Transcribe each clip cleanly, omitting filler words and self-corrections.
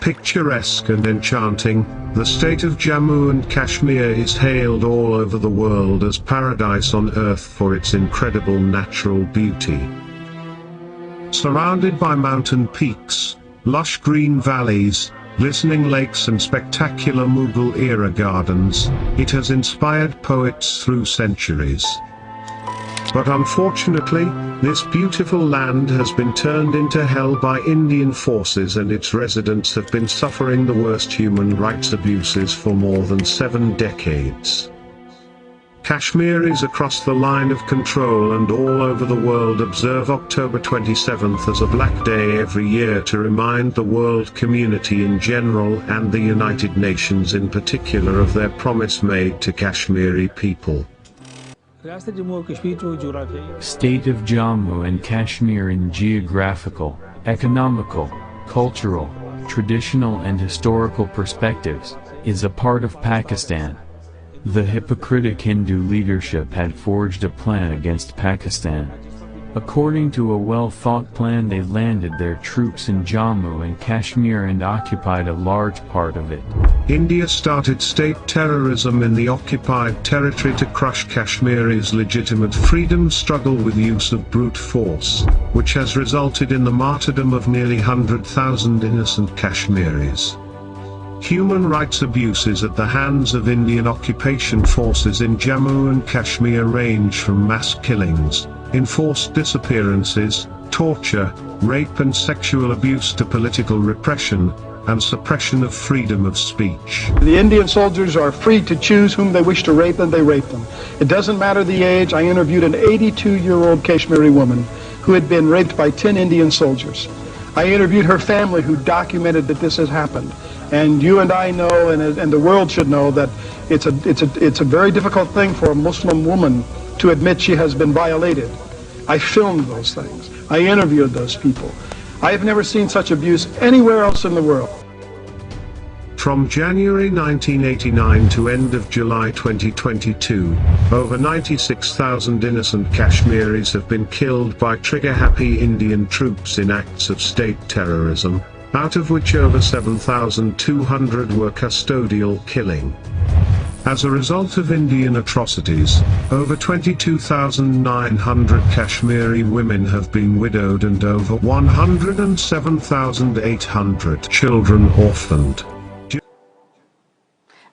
Picturesque and enchanting, the state of Jammu and Kashmir is hailed all over the world as paradise on earth for its incredible natural beauty. Surrounded by mountain peaks, lush green valleys, glistening lakes and spectacular Mughal-era gardens, it has inspired poets through centuries. But unfortunately, this beautiful land has been turned into hell by Indian forces, and its residents have been suffering the worst human rights abuses for more than 7 decades. Kashmir is across the line of control, and all over the world observe October 27th as a black day every year to remind the world community in general and the United Nations in particular of their promise made to Kashmiri people. State of Jammu and Kashmir in geographical, economical, cultural, traditional and historical perspectives, is a part of Pakistan. The hypocritic Hindu leadership had forged a plan against Pakistan. According to a well-thought plan, they landed their troops in Jammu and Kashmir and occupied a large part of it. India started state terrorism in the occupied territory to crush Kashmiris' legitimate freedom struggle with use of brute force, which has resulted in the martyrdom of nearly 100,000 innocent Kashmiris. Human rights abuses at the hands of Indian occupation forces in Jammu and Kashmir range from mass killings, enforced disappearances, torture, rape and sexual abuse to political repression and suppression of freedom of speech. The Indian soldiers are free to choose whom they wish to rape, and they rape them. It doesn't matter the age. I interviewed an 82-year-old Kashmiri woman who had been raped by 10 Indian soldiers. I interviewed her family, who documented that this has happened. And you and I know, and the world should know, that it's a very difficult thing for a Muslim woman to admit she has been violated. I filmed those things. I interviewed those people. I have never seen such abuse anywhere else in the world. From January 1989 to end of July 2022, over 96,000 innocent Kashmiris have been killed by trigger-happy Indian troops in acts of state terrorism, out of which over 7,200 were custodial killing. As a result of Indian atrocities, over 22,900 Kashmiri women have been widowed and over 107,800 children orphaned.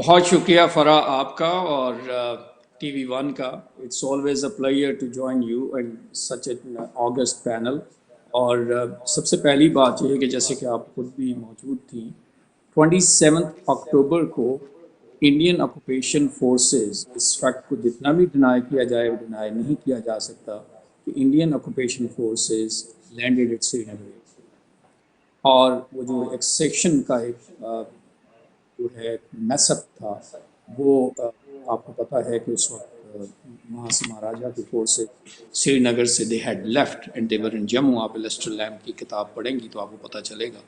بہت شکریہ فرح آپ کا اور TV one ون کا. It's always a player to join you and such an August panel. اور سب سے پہلی بات یہ ہے کہ جیسے کہ آپ خود بھی موجود تھیں، 27 اکتوبر کو انڈین آکوپیشن فورسز، اس فیکٹ کو جتنا بھی ڈینائی کیا جائے وہ ڈینائی نہیں کیا جا سکتا کہ Indian occupation forces landed at Srinagar. اور وہ جو ایکسیکشن کا ایک جو ہے میس اپ تھا، وہ آپ کو پتہ ہے کہ اس وقت وہاں سے مہاراجہ کی فورسز سری نگر سے they had left and they were in Jammu. آپ لیسٹر لیم کی کتاب پڑھیں گی تو آپ کو پتہ چلے گا.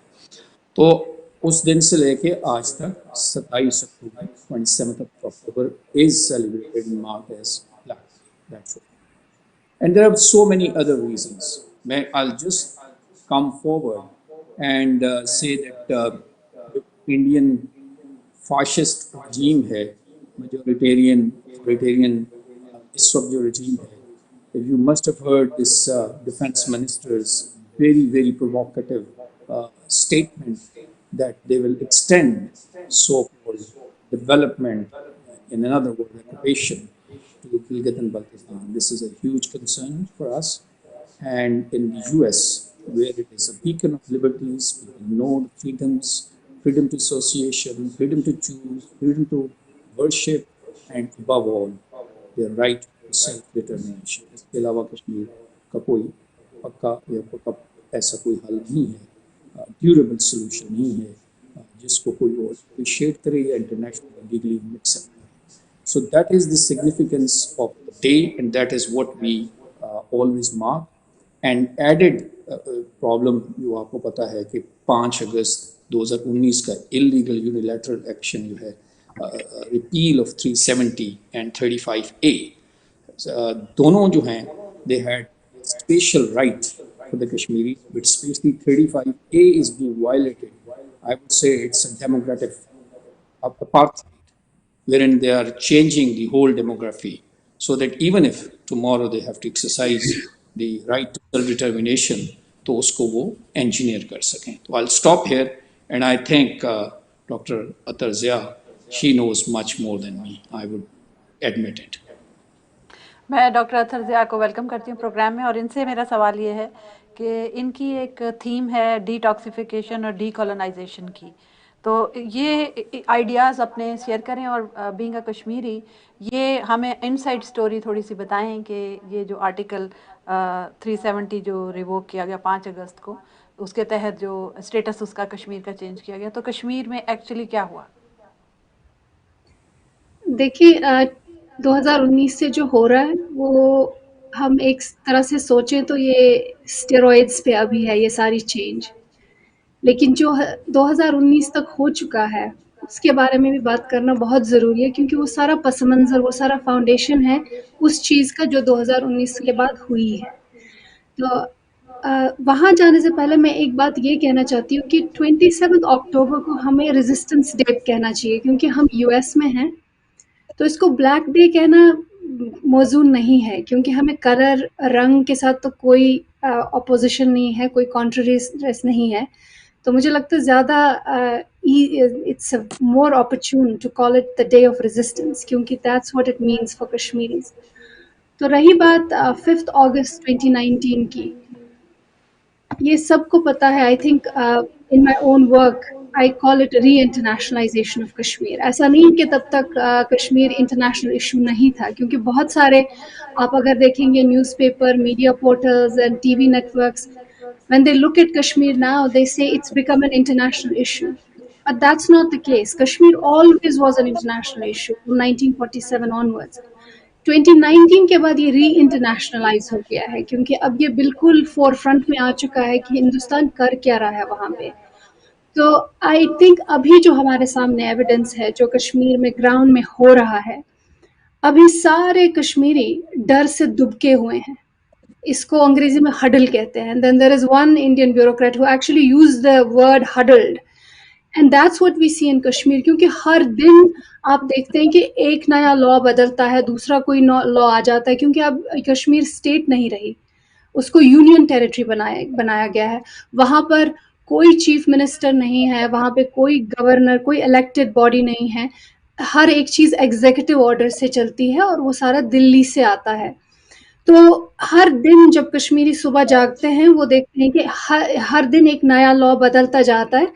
تو اس دن سے لے کے آج تک 27 اکتوبر 27 اکتوبر از celebrated and marked as Black. That's it. And there are so many other reasons. I'll just come forward and say that Indian fascist regime ہے، majoritarian اس وقت جو regime ہے. You must have heard this defense minister's very provocative statement that they will extend so-called development, in another word, occupation, to Gilgit and Baltistan. This is a huge concern for us. And in the US, where it is a beacon of liberties, people know the freedoms, freedom to association, freedom to choose, freedom to worship, and above all, their right to self-determination. اس کے علاوہ کشمیر کا کوئی پکا یا پکا ایسا کوئی حل نہیں ہے، ڈیوریبل سولوشن نہیں ہے جس کو کوئی اور اپریشیٹ کرے یا انٹرنیشنل لیگلی مکس اپ کرے. So that is the significance of the day and that is what we always mark. And added problem جو آپ کو پتہ ہے کہ 5 اگست 2019 کا اللیگل یونیلیٹرل ایکشن جو ہے، ریپیل آف 370 اینڈ 35A، دونوں جو ہیں they had special right for the Kashmiris, but especially 35A is being violated. I would say it's a democratic apartheid, wherein they are changing the whole demography, so that even if tomorrow they have to exercise the right to self-determination, to usko wo engineer kar sakein. So I'll stop here, and I think Dr. Atar Zia, she knows much more than me, I would admit it. میں doctor اطہر ضیاء کو welcome کرتی ہوں programme میں، اور ان سے میرا سوال یہ ہے کہ ان کی ایک تھیم ہے ڈی ٹاکسیفیکیشن اور ڈی کالونائزیشن کی. تو یہ آئیڈیاز اپنے شیئر کریں، اور بینگ اے کشمیری یہ ہمیں ان سائڈ اسٹوری تھوڑی سی بتائیں کہ یہ جو آرٹیکل 370 جو ریووک کیا گیا 5 اگست کو، اس کے تحت جو اسٹیٹس اس کا کشمیر کا چینج کیا گیا، تو کشمیر میں ایکچولی کیا ہوا؟ دیکھیے 2019 سے جو ہو رہا ہے وہ ہم ایک طرح سے سوچیں تو یہ اسٹیرائڈس پہ ابھی ہے یہ ساری چینج، لیکن جو 2019 تک ہو چکا ہے اس کے بارے میں بھی بات کرنا بہت ضروری ہے، کیونکہ وہ سارا پس منظر، وہ سارا فاؤنڈیشن ہے اس چیز کا جو 2019 کے بعد ہوئی ہے. تو وہاں جانے سے پہلے میں ایک بات یہ کہنا چاہتی ہوں کہ 27 اکتوبر کو ہمیں ریزسٹنس ڈے کہنا چاہیے، کیونکہ ہم US میں ہیں. تو اس کو بلیک ڈے کہنا موزوں نہیں ہے، کیونکہ ہمیں کلر رنگ کے ساتھ تو کوئی اپوزیشن نہیں ہے، کوئی کانٹریریس نہیں ہے. تو مجھے لگتا ہے زیادہ اٹس مور اپرچون to call it the day of resistance, کیونکہ that's what it means for Kashmiris. تو رہی بات 5 اگست 2019 کی، یہ سب کو پتہ ہے. I think in my own work I call it re-internationalization of Kashmir. ایسا نہیں کہ تب تک کشمیر انٹرنیشنل ایشو نہیں تھا، کیونکہ بہت سارے آپ اگر دیکھیں گے news paper, media portals and TV networks, when they look at Kashmir now, they say it's become an international issue. But that's not the case. Kashmir always was an international issue from 1947 onwards. 2019 کے بعد یہ ری internationalise ہو گیا ہے، کیونکہ اب یہ بالکل four front میں آ چکا ہے کہ ہندوستان کر کیا رہا ہے وہاں پہ. تو آئی تھنک ابھی جو ہمارے سامنے ایویڈنس ہے جو کشمیر میں گراؤنڈ میں ہو رہا ہے، ابھی سارے کشمیری ڈر سے دبکے ہوئے ہیں. اس کو انگریزی میں ہڈل کہتے ہیں. Then there is one Indian bureaucrat who actually use the word huddled, and that's what we see in Kashmir. کیونکہ ہر دن آپ دیکھتے ہیں کہ ایک نیا لا بدلتا ہے، دوسرا کوئی لا آ جاتا ہے، کیونکہ اب کشمیر اسٹیٹ نہیں رہی، اس کو یونین ٹیریٹری بنایا گیا ہے. وہاں پر کوئی چیف منسٹر نہیں ہے، وہاں پہ کوئی گورنر، کوئی الیکٹڈ باڈی نہیں ہے. ہر ایک چیز ایگزیکٹو آرڈر سے چلتی ہے اور وہ سارا دلی سے آتا ہے. تو ہر دن جب کشمیری صبح جاگتے ہیں وہ دیکھتے ہیں کہ ہر دن ایک نیا لا بدلتا جاتا ہے.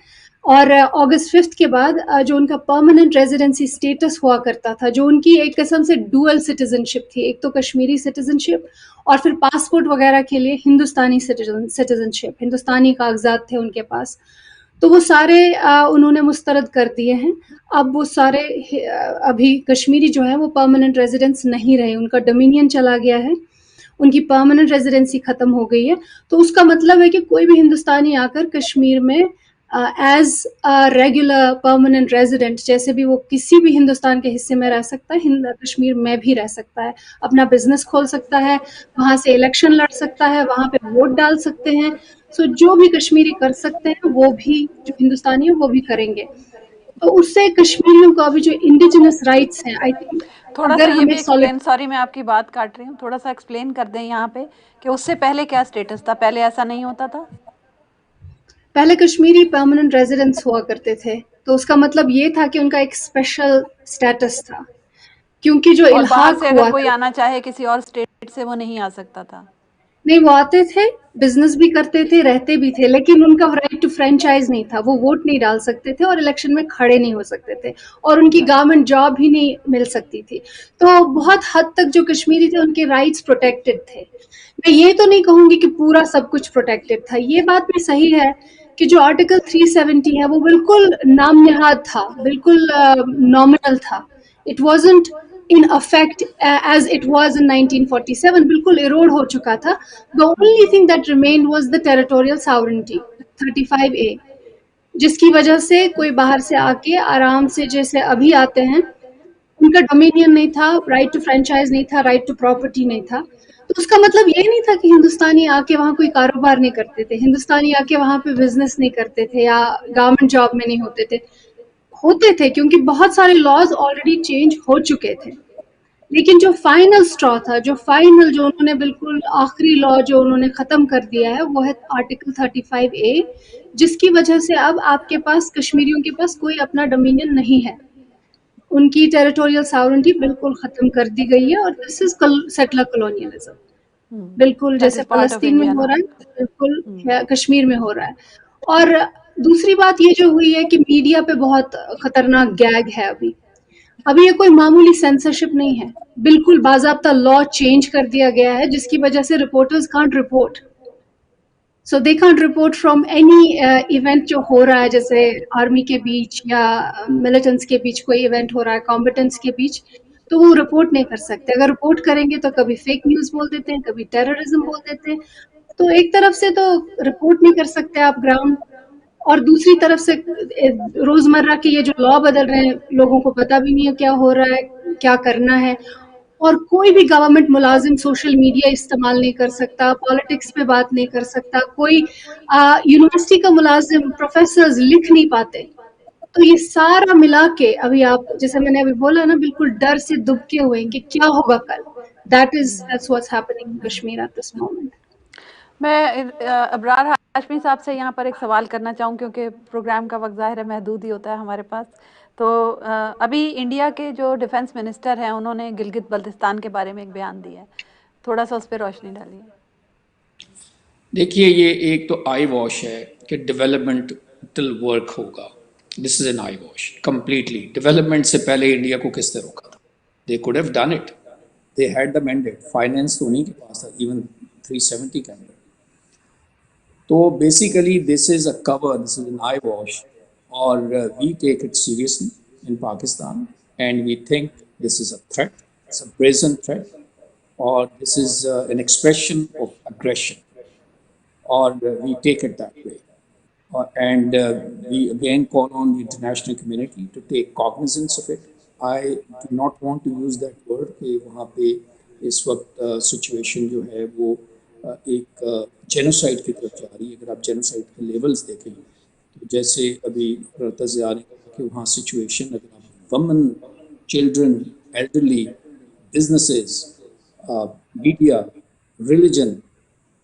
اور اگست 5 کے بعد جو ان کا پرماننٹ ریزیڈنسی اسٹیٹس ہوا کرتا تھا, جو ان کی ایک قسم سے ڈوئل سٹیزن شپ تھی, ایک تو کشمیری سٹیزن شپ اور پھر پاسپورٹ وغیرہ کے لیے ہندوستانی سٹیزن شپ, ہندوستانی کاغذات تھے ان کے پاس, تو وہ سارے انہوں نے مسترد کر دیے ہیں. اب وہ سارے ابھی کشمیری جو ہے وہ پرماننٹ ریزیڈنس نہیں رہے, ان کا ڈومینین چلا گیا ہے, ان کی پرماننٹ ریزیڈنسی ختم ہو گئی ہے. تو اس کا مطلب ہے کہ کوئی بھی ہندوستانی آ کر کشمیر میں ایز ریگولر پرماننٹ ریزیڈنٹ جیسے بھی وہ کسی بھی ہندوستان کے حصے میں رہ سکتا ہے, کشمیر میں بھی رہ سکتا ہے, اپنا بزنس کھول سکتا ہے, وہاں سے الیکشن لڑ سکتا ہے, وہاں پہ ووٹ ڈال سکتے ہیں. سو جو بھی کشمیری کر سکتے ہیں وہ بھی جو ہندوستانی ہیں وہ بھی کریں گے. تو اس سے کشمیریوں کو ابھی جو انڈیجنس رائٹس ہیں, آئی تھنک تھوڑا سا یہ بھی ایکسپلین, سوری میں آپ کی بات کاٹ رہی ہوں, تھوڑا سا ایکسپلین کر دیں یہاں پہ کہ اس سے پہلے کیا اسٹیٹس تھا, پہلے ایسا نہیں ہوتا تھا. پہلے کشمیری پرماننٹ ریزیڈنس ہوا کرتے تھے, تو اس کا مطلب یہ تھا کہ ان کا ایک اسپیشل اسٹیٹس تھا, کیونکہ جو اور باہر الحاق سے ہوا اگر کوئی تھا, آنا چاہے کسی اور اسٹیٹ سے وہ نہیں آ سکتا تھا. نہیں وہ آتے تھے, بزنس بھی کرتے تھے, رہتے بھی تھے, لیکن ان کا رائٹ ٹو فرینچائز نہیں تھا, وہ ووٹ نہیں ڈال سکتے تھے اور الیکشن میں کھڑے نہیں ہو سکتے تھے, اور ان کی گورنمنٹ جاب بھی نہیں مل سکتی تھی. تو بہت حد تک جو کشمیری تھے ان کے رائٹس پروٹیکٹڈ تھے. میں یہ تو نہیں کہوں گی کہ پورا سب کچھ پروٹیکٹڈ تھا, یہ بات بھی صحیح ہے کہ جو آرٹیکل 370 ہے وہ بالکل نام نہاد تھا, بالکل نامنل تھا. It wasn't in effect as it was in 1947, بالکل ایروڈ ہو چکا تھا. The only thing that remained was the territorial sovereignty 35A, جس کی وجہ سے کوئی باہر سے آ کے آرام سے جیسے ابھی آتے ہیں, ان کا ڈومینین نہیں تھا, رائٹ ٹو فرینچائز نہیں تھا, رائٹ ٹو پراپرٹی نہیں تھا. تو اس کا مطلب یہ نہیں تھا کہ ہندوستانی آ کے وہاں کوئی کاروبار نہیں کرتے تھے, ہندوستانی آ کے وہاں پہ بزنس نہیں کرتے تھے یا گورنمنٹ جاب میں نہیں ہوتے تھے, کیونکہ بہت سارے لاز آلریڈی چینج ہو چکے تھے. لیکن جو فائنل اسٹرا تھا, جو انہوں نے بالکل آخری لا جو انہوں نے ختم کر دیا ہے وہ ہے آرٹیکل 35A, جس کی وجہ سے اب آپ کے پاس کشمیریوں کے پاس کوئی اپنا ڈومینین نہیں ہے, ان کی ٹیریٹوریل ساورنٹی بالکل ختم کر دی گئی ہے. اور دس از سیٹلر کالونیلزم, بالکل جیسے فلسطین میں ہو رہا ہے بالکل کشمیر میں ہو رہا ہے. اور دوسری بات یہ جو ہوئی ہے کہ میڈیا پہ بہت خطرناک گیگ ہے. ابھی یہ کوئی معمولی سینسرشپ نہیں ہے, بالکل باضابطہ لا چینج کر دیا گیا ہے جس کی وجہ سے reporters can't report. So they can't report from any event جو ہو رہا ہے, جیسے آرمی کے بیچ یا ملیٹنٹس کے بیچ کوئی ایونٹ ہو رہا ہے, کمبیٹنٹس کے بیچ, تو وہ رپورٹ نہیں کر سکتے. اگر رپورٹ کریں گے تو کبھی فیک نیوز بول دیتے ہیں, کبھی ٹیررزم بول دیتے ہیں. تو ایک طرف سے تو رپورٹ نہیں کر سکتے آپ گراؤنڈ, اور دوسری طرف سے روزمرہ کے یہ جو لا بدل رہے ہیں لوگوں کو پتہ بھی نہیں ہے کیا ہو رہا ہے, کیا کرنا ہے. اور کوئی بھی گورنمنٹ ملازم سوشل میڈیا استعمال نہیں کر سکتا, پالیٹکس پہ بات نہیں کر سکتا, کوئی یونیورسٹی کا ملازم پروفیسرز لکھ نہیں پاتے. تو یہ سارا ملا کے ابھی آپ جیسے میں نے ابھی بولا نا, بالکل ڈر سے دبکے ہوئے ہیں کہ کیا ہوگا کل. That's what's happening in Kashmir at this moment. میں ابرار ہاشمی صاحب سے یہاں پر ایک سوال کرنا چاہوں, کیونکہ پروگرام کا وقت ظاہر ہے محدود ہی ہوتا ہے ہمارے پاس. تو ابھی انڈیا کے جو ڈیفنس منسٹر ہیں انہوں نے گلگت بلتستان کے بارے میں ایک بیان دیا ہے, تھوڑا سا اس پہ روشنی ڈالیے. دیکھیے یہ ایک تو آئی واش ہے کہ ڈیولپمنٹل ورک ہوگا. This is an eye wash completely. Development سے پہلے انڈیا کو کس نے روکا تھا؟ They could have done it, they had the mandate. Finance تو انہیں کے پاس تھا, ایون 370 کا. تو basically this is a cover, this is an eye wash, اور we take it seriously in Pakistan and we think this is a threat, it's a present threat, اور this is an expression of aggression, اور we take it that way. And we again call on the international community to take cognizance of it. I do not want to use that word کہ وہاں پہ اس وقت situation جو ہے وہ ایک genocide کی طرف جا رہی ہے. اگر آپ جینوسائڈ کے لیولز دیکھیں تو جیسے ابھی رتضیہ نے کہا کہ وہاں سچویشن, اگر آپ ومن, children, elderly, businesses, media, religion,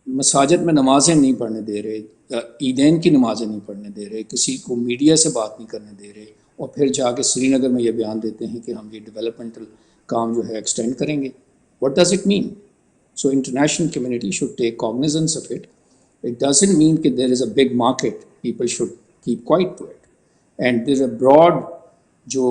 مساجد میں نمازیں نہیں پڑھنے دے رہے, عیدین کی نمازیں نہیں پڑھنے دے رہے, کسی کو میڈیا سے بات نہیں کرنے دے رہے, اور پھر جا کے سری نگر میں یہ بیان دیتے ہیں کہ ہم یہ ڈیولپمنٹل کام جو ہے ایکسٹینڈ کریں گے. What does it mean? So international community should take cognizance of it. It doesn't mean that there is a big market. People should keep quiet to it. And there's a broad jo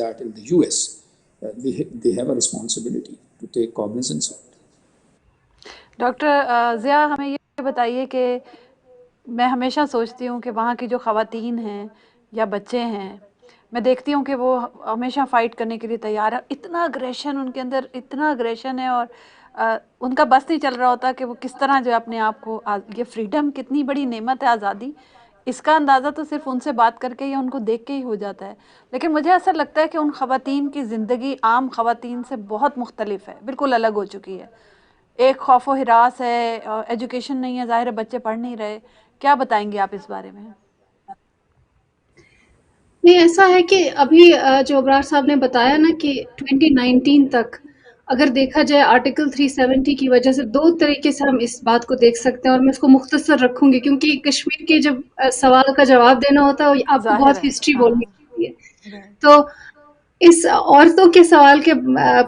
that in the US, they have a responsibility to take cognizance of it. Doctor Zia ہمیں یہ بتائیے کہ میں ہمیشہ سوچتی ہوں کہ وہاں کی جو خواتین ہیں یا بچے ہیں، میں دیکھتی ہوں کہ وہ ہمیشہ فائٹ کرنے کے لیے تیار ہے. اتنا اگریشن ان کے اندر، اتنا اگریشن ہے، اور ان کا بس نہیں چل رہا ہوتا کہ وہ کس طرح جو اپنے آپ کو یہ فریڈم کتنی بڑی نعمت ہے، آزادی، اس کا اندازہ تو صرف ان سے بات کر کے یا ان کو دیکھ کے ہی ہو جاتا ہے. لیکن مجھے ایسا لگتا ہے کہ ان خواتین کی زندگی عام خواتین سے بہت مختلف ہے، بالکل الگ ہو چکی ہے. ایک خوف و ہراس ہے، ایجوکیشن نہیں ہے، ظاہر ہے بچے پڑھ نہیں رہے. کیا بتائیں گے آپ اس بارے میں؟ نہیں، ایسا ہے کہ ابھی جو ابرار صاحب نے بتایا نا کہ 2019 تک اگر دیکھا جائے آرٹیکل 370 کی وجہ سے دو طریقے سے ہم اس بات کو دیکھ سکتے ہیں، اور میں اس کو مختصر رکھوں گی کیونکہ کشمیر کے جب سوال کا جواب دینا ہوتا ہے آپ کو ظاہر بہت ہے، ہسٹری ہاں بولنی ہوتی ہے. تو اس عورتوں کے سوال کے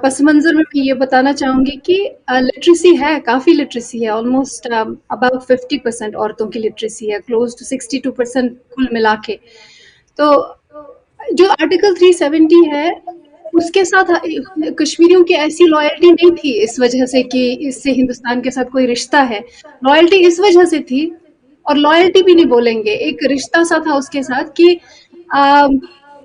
پس منظر میں یہ بتانا چاہوں گی کہ لٹریسی ہے، کافی لٹریسی ہے، آلموسٹ اباؤٹ 50% عورتوں کی لٹریسی ہے، کلوز ٹو 62% کل ملا کے. تو جو آرٹیکل 370 ہے اس کے ساتھ کشمیریوں کی ایسی لائلٹی نہیں تھی اس وجہ سے کہ اس سے ہندوستان کے ساتھ کوئی رشتہ ہے. لائلٹی اس وجہ سے تھی، اور لائلٹی بھی نہیں بولیں گے، ایک رشتہ سا تھا اس کے ساتھ کہ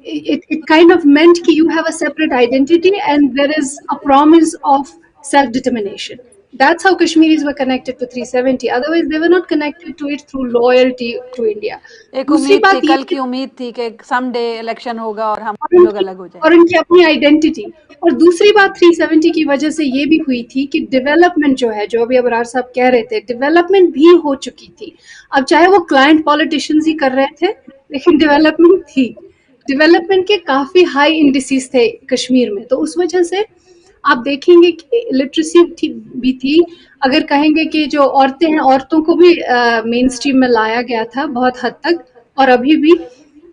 it kind of meant کہ you have a separate identity and there is a promise of self-determination. That's how Kashmiris were connected to 370. Otherwise, they were not connected to it through loyalty to India. ایک دوسری امید تھی، بات کل یہ کی امید تھی کہ سم ڈے الیکشن ہوگا اور ہم لوگ الگ ہو جائیں اور گے. ان کی اپنی آئیڈینٹی. اور دوسری بات 370 کی وجہ سے یہ بھی ہوئی تھی کہ ڈیولپمنٹ جو ہے، جو ابھی ابرار صاحب کہہ رہے تھے، ڈیولپمنٹ بھی ہو چکی تھی. اب چاہے وہ کلائنٹ پالیٹیشینز ہی کر رہے تھے لیکن ڈیولپمنٹ تھی. ڈیولپمنٹ کے کافی ہائی انڈیسیز تھے کشمیر میں، تو اس وجہ سے آپ دیکھیں گے کہ لٹریسی بھی تھی. اگر کہیں گے کہ جو عورتیں ہیں، عورتوں کو بھی مین اسٹریم میں لایا گیا تھا بہت حد تک، اور ابھی بھی.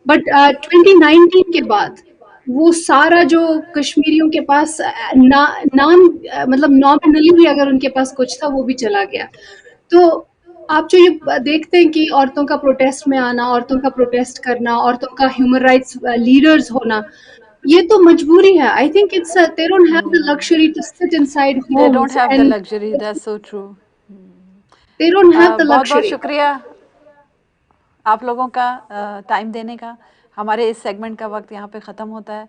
بٹ 2019 کے بعد وہ سارا جو کشمیریوں کے پاس نام مطلب نامنلی بھی اگر ان کے پاس کچھ تھا وہ بھی چلا گیا. تو آپ جو یہ دیکھتے ہیں کہ عورتوں کا پروٹیسٹ میں آنا، عورتوں کا پروٹیسٹ کرنا، عورتوں کا ہیومن رائٹس لیڈرز ہونا، یہ تو مجبوری ہے. I think it's they don't have the luxury to sit inside They don't homes have the and luxury, that's so true. they don't have the بہت بہت luxury. شکریہ آپ لوگوں کا ٹائم دینے کا. ہمارے اس سیگمنٹ کا وقت یہاں پہ ختم ہوتا ہے.